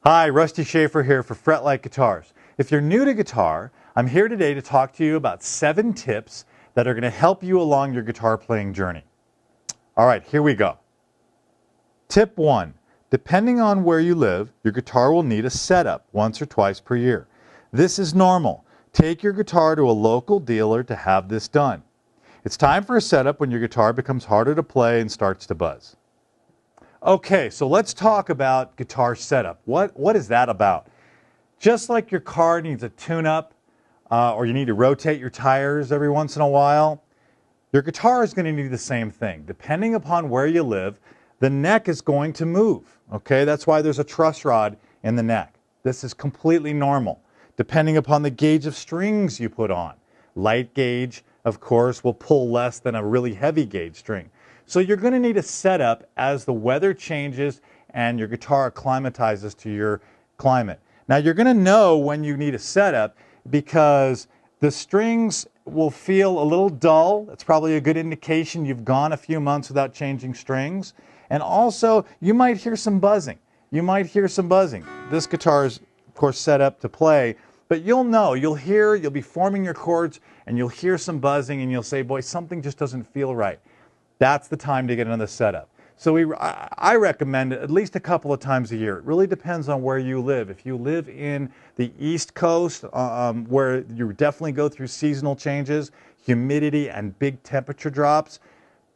Hi, Rusty Schaefer here for Fretlight Guitars. If you're new to guitar, I'm here today to talk to you about 7 tips that are going to help you along your guitar playing journey. All right, here we go. Tip 1. Depending on where you live, your guitar will need a setup once or twice per year. This is normal. Take your guitar to a local dealer to have this done. It's time for a setup when your guitar becomes harder to play and starts to buzz. Okay, so let's talk about guitar setup. What is that about? Just like your car needs a tune-up or you need to rotate your tires every once in a while, your guitar is going to need the same thing. Depending upon where you live, the neck is going to move. Okay, that's why there's a truss rod in the neck. This is completely normal. Depending upon the gauge of strings you put on. Light gauge, of course, will pull less than a really heavy gauge string. So you're going to need a setup as the weather changes and your guitar acclimatizes to your climate. Now you're going to know when you need a setup because the strings will feel a little dull. That's probably a good indication you've gone a few months without changing strings. And also you might hear some buzzing. This guitar is of course set up to play, but you'll know, you'll be forming your chords and you'll hear some buzzing and you'll say, boy, something just doesn't feel right. That's the time to get another setup. So I recommend it at least a couple of times a year. It really depends on where you live. If you live in the East Coast, where you definitely go through seasonal changes, humidity and big temperature drops,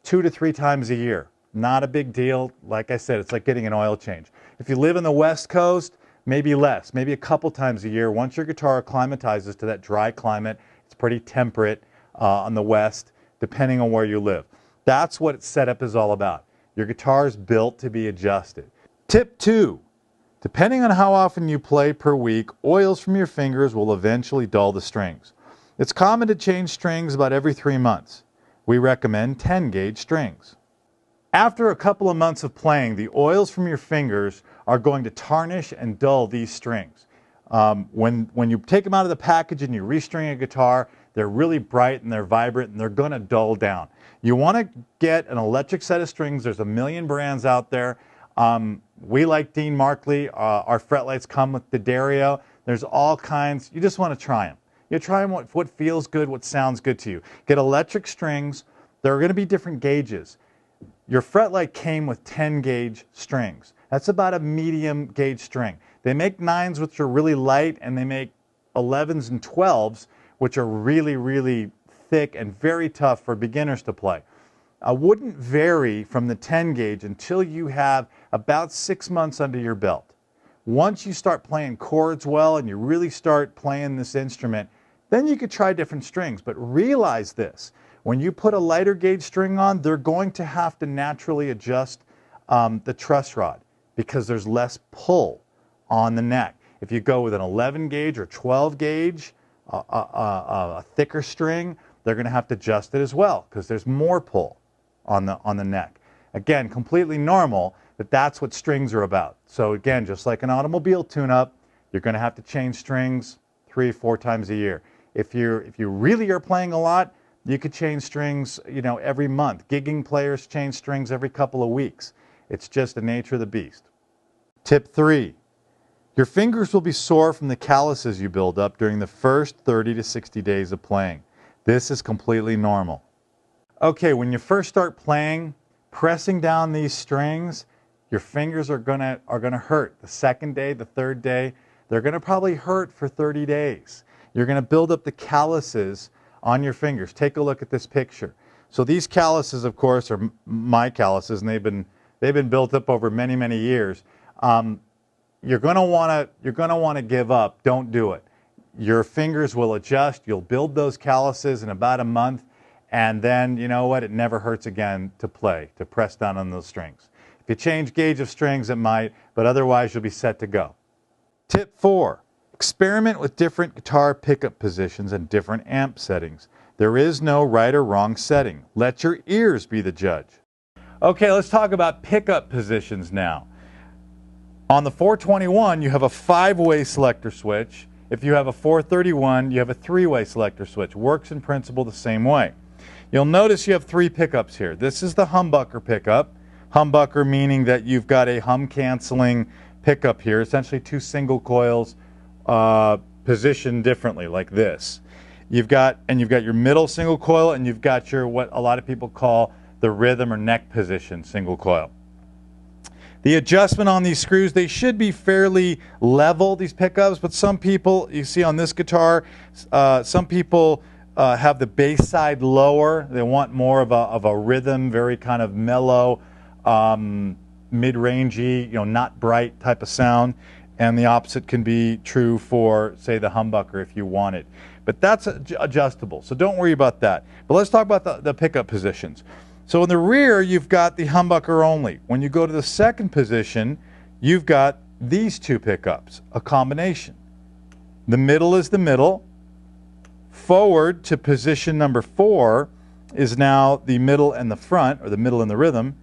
2 to 3 times a year. Not a big deal. Like I said, it's like getting an oil change. If you live in the West Coast, maybe less, maybe a couple times a year. Once your guitar acclimatizes to that dry climate, it's pretty temperate on the West, depending on where you live. That's what setup is all about. Your guitar is built to be adjusted. Tip 2. Depending on how often you play per week, oils from your fingers will eventually dull the strings. It's common to change strings about every 3 months. We recommend 10-gauge strings. After a couple of months of playing, the oils from your fingers are going to tarnish and dull these strings. When you take them out of the package and you restring a guitar, they're really bright and they're vibrant and they're going to dull down. You want to get an electric set of strings. There's a million brands out there. We like Dean Markley. Our Fretlights come with D'Addario. There's all kinds. You just want to try them. You try them what feels good, what sounds good to you. Get electric strings. There are going to be different gauges. Your Fretlight came with 10-gauge strings. That's about a medium gauge string. They make 9s which are really light, and they make 11s and 12s which are really, really thick and very tough for beginners to play. I wouldn't vary from the 10-gauge until you have about 6 months under your belt. Once you start playing chords well and you really start playing this instrument, then you could try different strings. But realize this, when you put a lighter gauge string on, they're going to have to naturally adjust the truss rod because there's less pull on the neck. If you go with an 11 gauge or 12 gauge, a thicker string, they're going to have to adjust it as well because there's more pull on the neck. Again, completely normal, but that's what strings are about. So again, just like an automobile tune-up, you're going to have to change strings 3 or 4 times a year. If you really are playing a lot, you could change strings, every month. Gigging players change strings every couple of weeks. It's just the nature of the beast. Tip 3. Your fingers will be sore from the calluses you build up during the first 30 to 60 days of playing. This is completely normal. Okay, when you first start playing, pressing down these strings, your fingers are gonna hurt. The second day, the third day, they're gonna probably hurt for 30 days. You're gonna build up the calluses on your fingers. Take a look at this picture. So these calluses, of course, are my calluses, and they've been built up over many, many years. You're gonna wanna give up. Don't do it. Your fingers will adjust. You'll build those calluses in about a month, and then you know what? It never hurts again to press down on those strings. If you change gauge of strings, it might, but otherwise you'll be set to go. Tip 4. Experiment with different guitar pickup positions and different amp settings. There is no right or wrong setting. Let your ears be the judge. Okay, let's talk about pickup positions now. On the 421, you have a 5-way selector switch. If you have a 431, you have a 3-way selector switch. Works in principle the same way. You'll notice you have 3 pickups here. This is the humbucker pickup. Humbucker meaning that you've got a hum canceling pickup here, essentially two single coils positioned differently like this. You've got your middle single coil, and you've got your what a lot of people call the rhythm or neck position single coil. The adjustment on these screws, they should be fairly level, these pickups, but some people, you see on this guitar, some people have the bass side lower. They want more of a rhythm, very kind of mellow, mid-rangey, not bright type of sound. And the opposite can be true for, say, the humbucker if you want it. But that's adjustable, so don't worry about that. But let's talk about the pickup positions. So in the rear, you've got the humbucker only. When you go to the second position, you've got these two pickups, a combination. The middle is the middle. Forward to position number 4 is now the middle and the front, or the middle and the rhythm,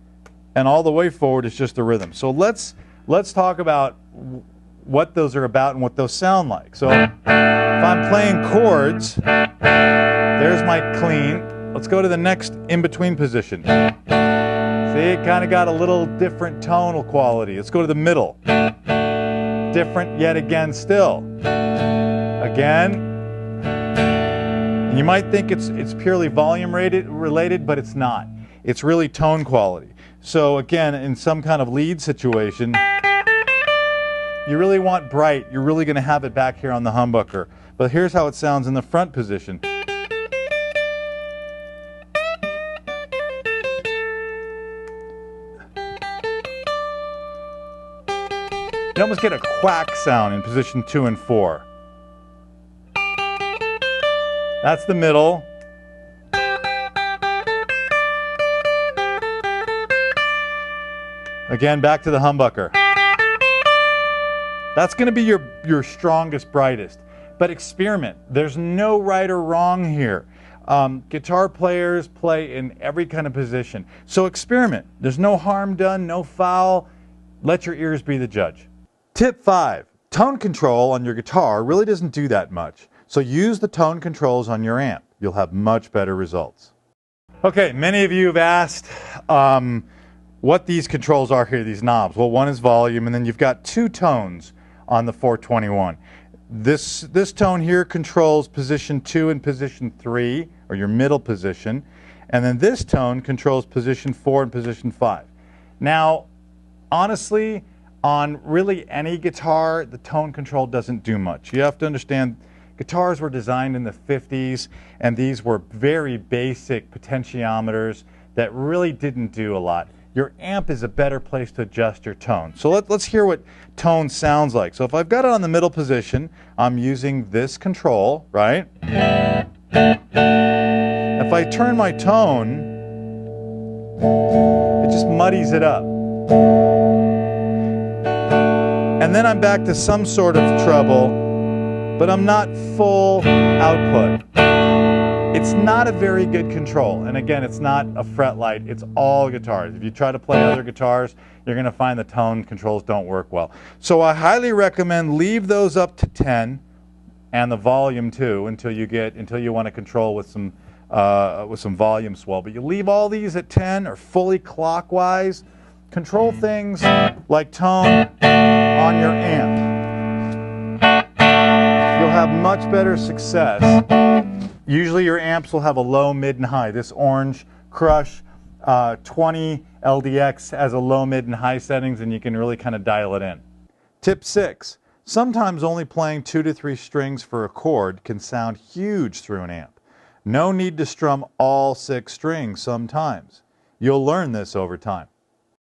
and all the way forward is just the rhythm. So let's talk about what those are about and what those sound like. So if I'm playing chords, there's my clean. Let's go to the next in-between position. See, it kind of got a little different tonal quality. Let's go to the middle. Different yet again still. Again. You might think it's purely volume related, but it's not. It's really tone quality. So again, in some kind of lead situation, you really want bright. You're really going to have it back here on the humbucker. But here's how it sounds in the front position. You almost get a quack sound in position 2 and 4. That's the middle. Again, back to the humbucker. That's going to be your strongest, brightest. But experiment. There's no right or wrong here. Guitar players play in every kind of position. So experiment. There's no harm done, no foul. Let your ears be the judge. Tip 5. Tone control on your guitar really doesn't do that much. So use the tone controls on your amp. You'll have much better results. Okay, many of you have asked what these controls are here, these knobs. Well, one is volume, and then you've got two tones on the 421. This tone here controls position 2 and position 3, or your middle position. And then this tone controls position 4 and position 5. Now, honestly, on really any guitar, the tone control doesn't do much. You have to understand, guitars were designed in the 50s, and these were very basic potentiometers that really didn't do a lot. Your amp is a better place to adjust your tone. So let's hear what tone sounds like. So if I've got it on the middle position, I'm using this control, right? If I turn my tone, it just muddies it up. And then I'm back to some sort of treble, but I'm not full output. It's not a very good control. And again, it's not a Fretlight, it's all guitars. If you try to play other guitars, you're going to find the tone controls don't work well. So I highly recommend leave those up to 10 and the volume too until you want to control with some volume swell. But you leave all these at 10 or fully clockwise. Control things like tone on your amp. You'll have much better success. Usually your amps will have a low, mid, and high. This orange Crush 20 LDX has a low, mid, and high settings, and you can really kind of dial it in. Tip 6. Sometimes only playing 2 to 3 strings for a chord can sound huge through an amp. No need to strum all 6 strings sometimes. You'll learn this over time.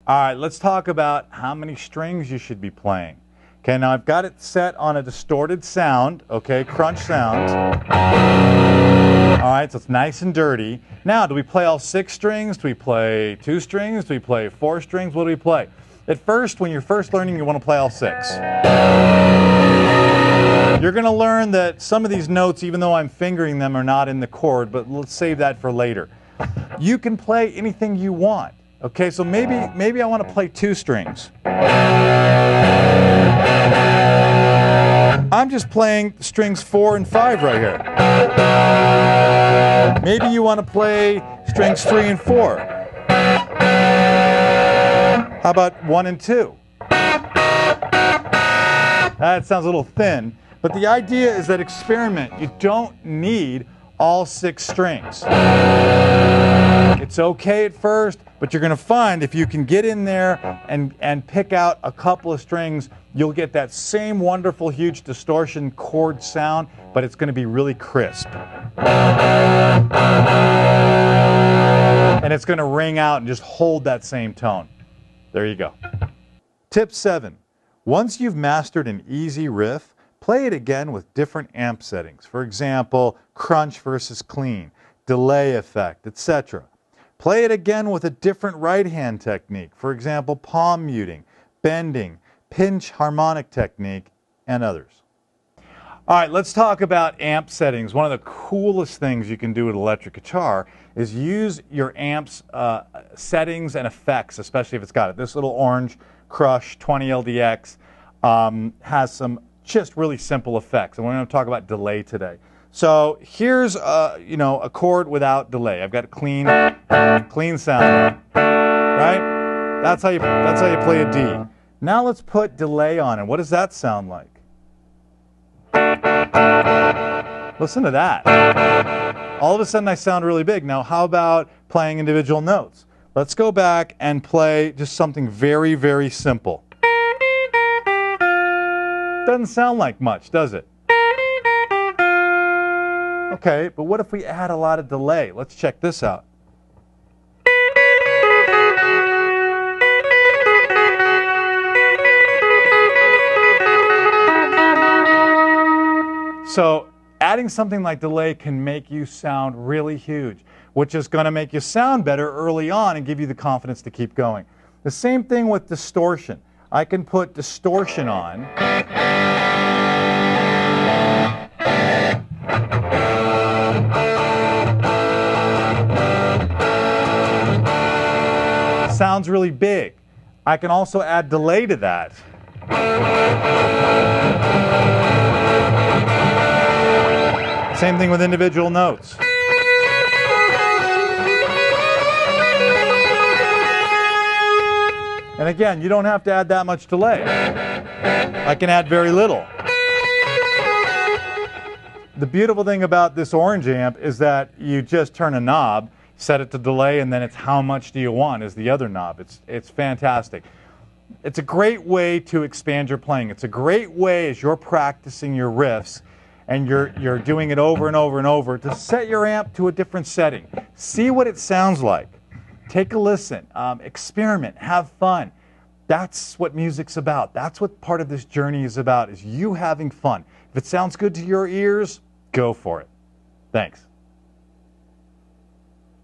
All right, let's talk about how many strings you should be playing. Okay, now I've got it set on a distorted sound, okay, crunch sound. All right, so it's nice and dirty. Now, do we play all 6 strings? Do we play 2 strings? Do we play 4 strings? What do we play? At first, when you're first learning, you want to play all 6. You're going to learn that some of these notes, even though I'm fingering them, are not in the chord, but let's save that for later. You can play anything you want. Okay, so maybe I want to play 2 strings. I'm just playing strings 4 and 5 right here. Maybe you want to play strings 3 and 4. How about 1 and 2? That sounds a little thin. But the idea is that experiment. You don't need all 6 strings. It's okay at first, but you're going to find if you can get in there and pick out a couple of strings, you'll get that same wonderful huge distortion chord sound, but it's going to be really crisp. And it's going to ring out and just hold that same tone. There you go. Tip 7. Once you've mastered an easy riff, play it again with different amp settings. For example, crunch versus clean, delay effect, etc. Play it again with a different right hand technique. For example, palm muting, bending, pinch harmonic technique, and others. All right, let's talk about amp settings. One of the coolest things you can do with electric guitar is use your amp's settings and effects, especially if it's got it. This little orange Crush 20 LDX has some just really simple effects, and we're going to talk about delay today. So here's a chord without delay. I've got a clean sound, right? That's how you play a D. Now let's put delay on it. What does that sound like? Listen to that. All of a sudden I sound really big. Now how about playing individual notes? Let's go back and play just something very, very simple. Doesn't sound like much, does it? Okay, but what if we add a lot of delay? Let's check this out. So adding something like delay can make you sound really huge, which is going to make you sound better early on and give you the confidence to keep going. The same thing with distortion. I can put distortion on. Sounds really big. I can also add delay to that. Same thing with individual notes. And again, you don't have to add that much delay. I can add very little. The beautiful thing about this orange amp is that you just turn a knob, set it to delay, and then it's how much do you want is the other knob. It's fantastic. It's a great way to expand your playing. It's a great way as you're practicing your riffs and you're doing it over and over and over to set your amp to a different setting. See what it sounds like. Take a listen. Experiment. Have fun. That's what music's about. That's what part of this journey is about, is you having fun. If it sounds good to your ears, go for it. Thanks.